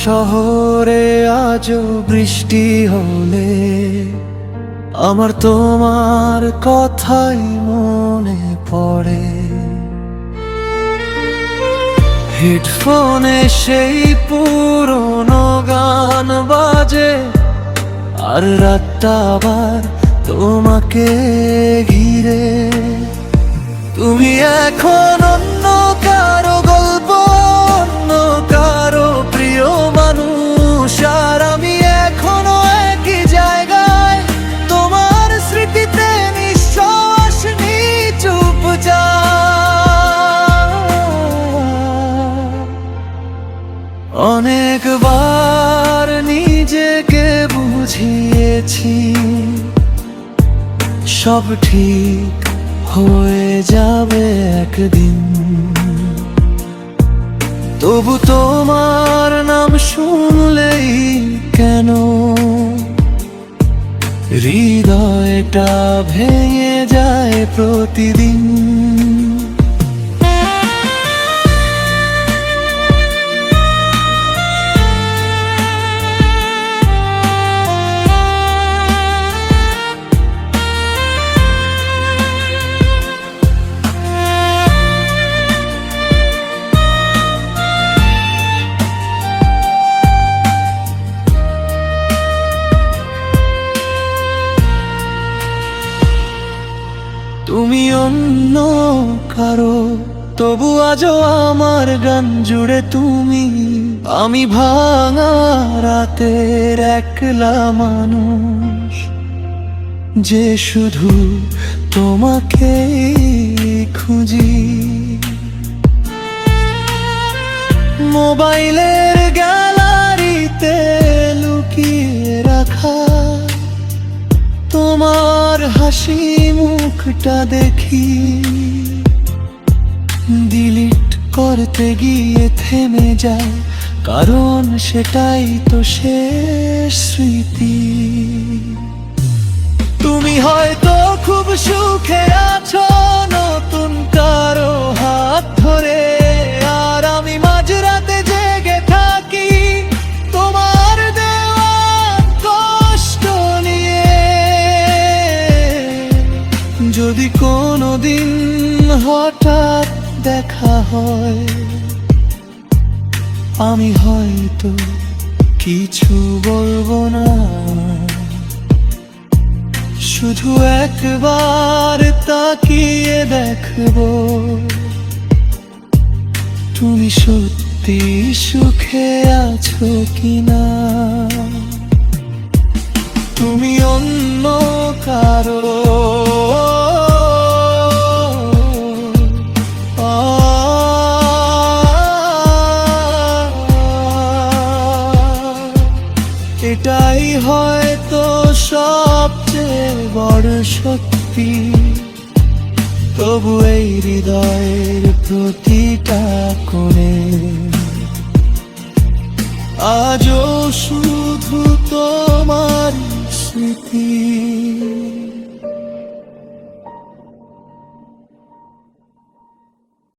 শহরে আজও বৃষ্টি হলে আমার তোমার কথাই মনে পড়ে। হেডফোনে সেই পুরনো গান বাজে, আর রাতটা আবার তোমাকে ঘিরে। তুমি এখন অন্য কারো গল্প, অন্য কারো প্রিয় মানুষ, আর আমি এখনো একই জায়গায় তোমার স্মৃতিতে নিঃশ্বাস নি চুপচাপ। অনেকবার নিজেকে বুঝিয়েছি সব ঠিক হয়ে যাবে একদিন, তবু তোমার নাম শুনলেই কেন হৃদয়টা ভেঙে যায় প্রতিদিন। তুমি অন্য কারো, তবু আজও আমার গান জুড়ে তুমি। আমি ভাঙা রাতের একলা মানুষ, যে শুধু তোমাকে খুঁজি। মোবাইলের গ্যালারিতে লুকিয়ে রাখা তোমার হাসি মুখটা দেখি, ডিলিট করতে গিয়ে থেমে যায়, কারণ সেটাই তো শেষ স্মৃতি। তুমি হয়তো খুব সুখে আছো নতুন কারো হাত ধরে, আর আমি মাঝরাতে জেগে থাকি তোমার দেওয়া কষ্ট নিয়ে। যদি কোনোদিন হঠাৎ দেখা হয়, আমি হয়তো কিছু বলবো না, শুধু একবার তাকিয়ে দেখবো তুমি সত্যি সুখে আছো কিনা। তুমি অন্য কারো এটাই হয়তো সবচেয়ে বড় সত্যি, তবু এই হৃদয়ের প্রতিটা কোণে আজও শুধু তোমার স্মৃতি।